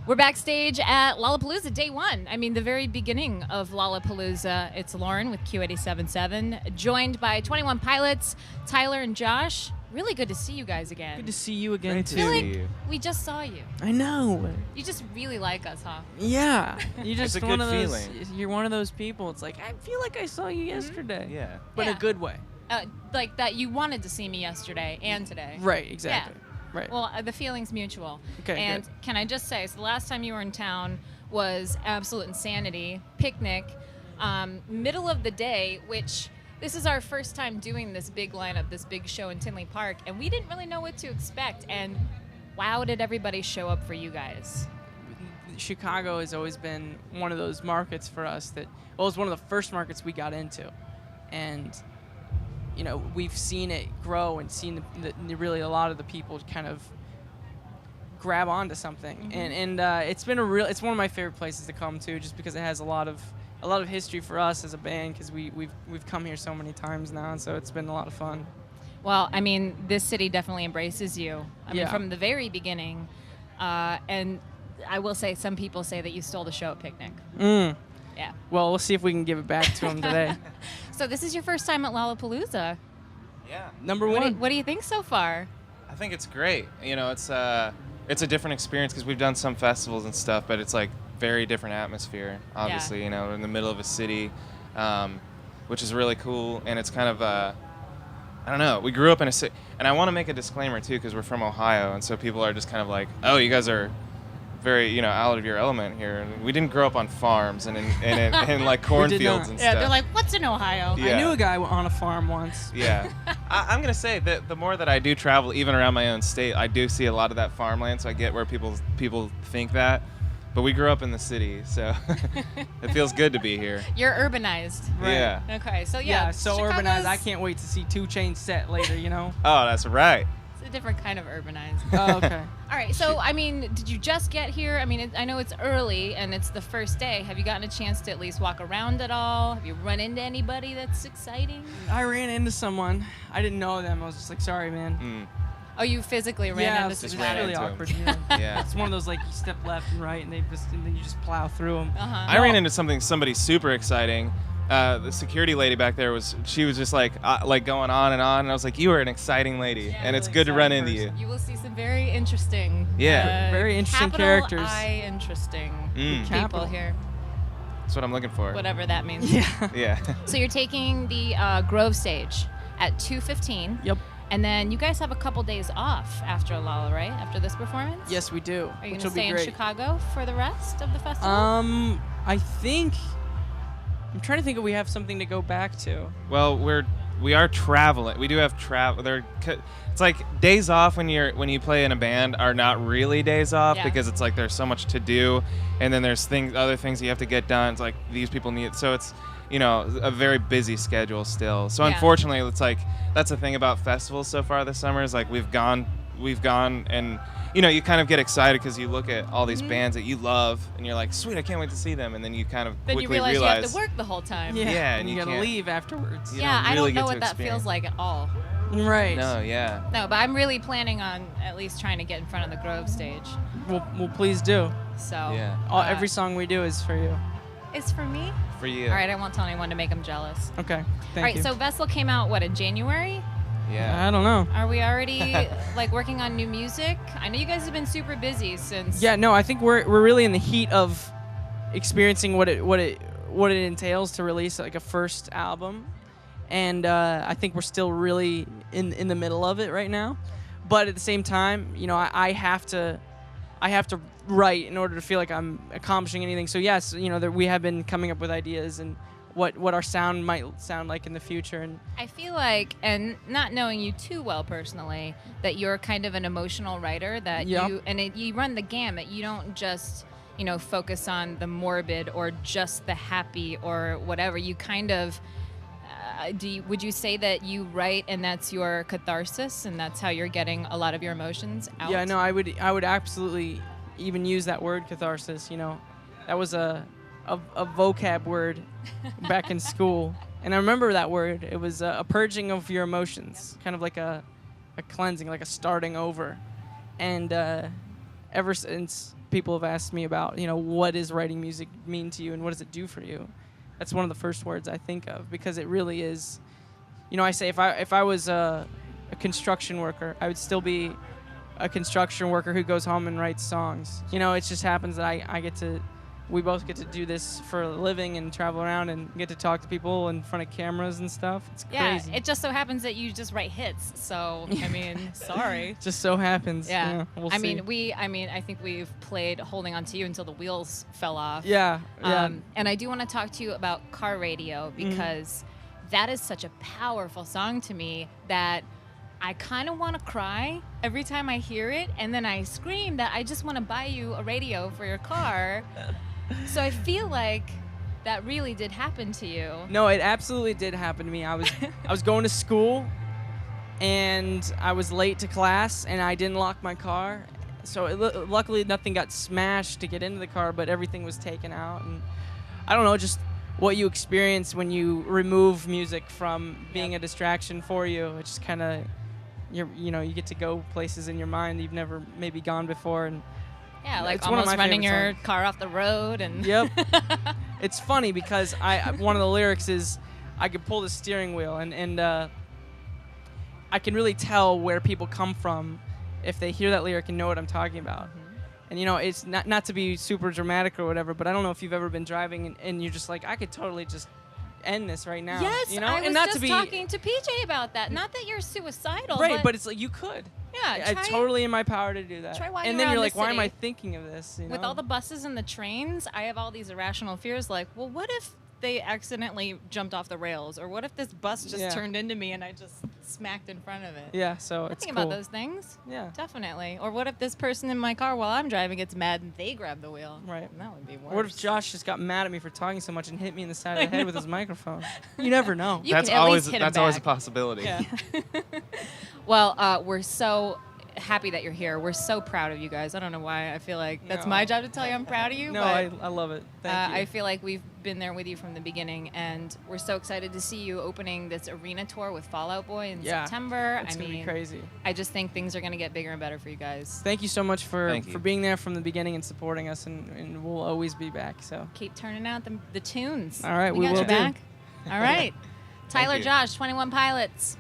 We're backstage at Lollapalooza day one. I mean, the very beginning of Lollapalooza. It's Lauren with Q87.7, joined by 21 Pilots, Tyler and Josh. Really good to see you guys again. Good to see you again, Great too. to I feel see like you. we just saw you. I know. You just really like us, huh? Yeah. You're just It's a one good of those. feeling. You're one of those people. It's like, I feel like I saw you yesterday. Yeah. But in Yeah. a good way. Like that you wanted to see me yesterday and today. Right, exactly. Yeah. Right. Well, the feeling's mutual. Okay, And good. can I just say, so the last time you were in town was absolute insanity, picnic, middle of the day, which this is our first time doing this big lineup, this big show in Tinley Park, and we didn't really know what to expect. And wow, did everybody show up for you guys? Chicago has always been one of those markets for us that, well, it was one of the first markets we got into. And, you know, we've seen it grow and seen really a lot of the people kind of grab onto something. And it's been it's one of my favorite places to come to, just because it has a lot of history for us as a band, because we've come here so many times now, and so it's been a lot of fun. Well, I mean, this city definitely embraces you. I mean, Yeah. from the very beginning. And I will say, some people say that you stole the show at Picnic. Yeah. Well, we'll see if we can give it back to them today. So this is your first time at Lollapalooza. Yeah. Number What one. do you think so far? I think it's great. You know, it's a different experience because we've done some festivals and stuff, but it's like very different atmosphere. Obviously, you know, in the middle of a city, which is really cool, and it's kind of I don't know. We grew up in a city, and I want to make a disclaimer too, because we're from Ohio, and so people are just kind of like, "Oh, you guys are very, you know, out of your element here." And we didn't grow up on farms and in like cornfields not. and Yeah, stuff. they're like, what's in Ohio? Yeah. I knew a guy on a farm once. Yeah. I'm going to say that the more that I do travel, even around my own state, I do see a lot of that farmland, so I get where people think that. But we grew up in the city, so it feels good to be here. You're urbanized. Right. Yeah. Okay, so yeah. So Chicago's- urbanized. I can't wait to see 2 Chainz set later, you know? Oh, that's right. It's a different kind of urbanized. Oh, okay. All right, so I mean, did you just get here? I mean, I know it's early and it's the first day. Have you gotten a chance to at least walk around at all? Have you run into anybody that's exciting? I ran into someone. I didn't know them. I was just like, sorry, man. Mm. Oh, you physically ran Yeah, into it's just somebody? ran really into 'em. awkward. Yeah. Yeah. It's one of those, like, you step left and right, and then you just plow through them. Uh-huh. I ran into somebody super exciting. The security lady back there she was just like going on, and I was like, you are an exciting lady, Yeah, and it's really good to run into exciting you. You will see some very interesting, Yeah. Very interesting capital characters. I interesting people Capital. here, That's what I'm looking for. whatever that means. Yeah. Yeah. So you're taking the Grove stage at 2:15. Yep. And then you guys have a couple days off after Lolla, right? After this performance? Yes, we do. Are you which going to will stay be in great. Chicago for the rest of the festival? I think. I'm trying to think if we have something to go back to. Well, we are traveling. We do have travel. It's like days off when you play in a band are not really days off, Yeah. because it's like there's so much to do, and then there's other things you have to get done. It's like these people need. So it's, you know, a very busy schedule still. So Yeah. unfortunately, it's like that's the thing about festivals so far this summer is like we've gone, and you know, you kind of get excited because you look at all these bands that you love, and you're like, sweet, I can't wait to see them, and then you kind of then you quickly realize you have to work the whole time. Yeah, and you you gotta can't- leave afterwards. you Yeah, don't I really don't know get what to that feels experience. like at all. Right. No, yeah. No, but I'm really planning on at least trying to get in front of the Grove stage. Well, please do. So Yeah. Every song we do is for you. it's for me. For you. All right, I won't tell anyone to make them jealous. Okay. Thank All right, you. so Vessel came out in January? Yeah. I don't know. Are we already like working on new music? I know you guys have been super busy since. Yeah, no, I think we're really in the heat of experiencing what it entails to release like a first album, and I think we're still really in the middle of it right now. But at the same time, you know, I have to write in order to feel like I'm accomplishing anything. So yes, you know, we have been coming up with ideas and what our sound might sound like in the future. And I feel like, and not knowing you too well personally, that you're kind of an emotional writer. That Yep. you run the gamut. You don't just, you know, focus on the morbid or just the happy or whatever. You kind of. Would you say that you write and that's your catharsis and that's how you're getting a lot of your emotions out? yeah, no, I would absolutely even use that word catharsis. You know, that was a vocab word back in school, and I remember that word. It was a purging of your emotions, kind of like a cleansing, like a starting over. And ever since people have asked me about, what does writing music mean to you and what does it do for you? That's one of the first words I think of, because it really is. I say if I was a construction worker, I would still be a construction worker who goes home and writes songs. It just happens that we both get to do this for a living and travel around and get to talk to people in front of cameras and stuff. It's crazy. Yeah, it just so happens that you just write hits. So, I mean, sorry. Just so happens. Yeah. We'll see. I think we've played Holding On To You until the wheels fell off. Yeah. And I do want to talk to you about Car Radio, because that is such a powerful song to me that I kind of want to cry every time I hear it, and then I scream that I just want to buy you a radio for your car. So I feel like that really did happen to you. No, it absolutely did happen to me. I was going to school, and I was late to class, and I didn't lock my car. So luckily nothing got smashed to get into the car, but everything was taken out. And I don't know, just what you experience when you remove music from being a distraction for you. It's just kind of, you get to go places in your mind that you've never maybe gone before. And yeah, like it's one of almost my running favorite your songs. car off the road. And Yep. It's funny because one of the lyrics is, I could pull the steering wheel, and I can really tell where people come from if they hear that lyric and know what I'm talking about. And it's not to be super dramatic or whatever, but I don't know if you've ever been driving and you're just like, I could totally just end this right now. Yes, I was and not just to be, talking to PJ about that. Not that you're suicidal, right, but it's like you could. yeah, It's totally in my power to do that. try walking and then around you're the like, why am I city. thinking of this? With all the buses and the trains, I have all these irrational fears like, well, what if they accidentally jumped off the rails? Or what if this bus just turned into me and I just smacked in front of it? Yeah, so I it's think cool. about those things. Yeah. Definitely. Or what if this person in my car while I'm driving gets mad and they grab the wheel? Right. That would be worse. Or what if Josh just got mad at me for talking so much and hit me in the side of the head with his microphone? You never know. You That's can at always least hit him always a back. possibility. Yeah. Well, we're so happy that you're here. We're so proud of you guys. I don't know why. I feel like that's my job to tell you I'm proud of you. No, but I love it. Thank you. I feel like we've been there with you from the beginning, and we're so excited to see you opening this arena tour with Fall Out Boy in September. It's going to be crazy. I just think things are going to get bigger and better for you guys. Thank you so much for Thank you. being there from the beginning and supporting us, and we'll always be back. So Keep turning out the tunes. All right, we got will your do. back. All right. Tyler, you. Josh, 21 Pilots.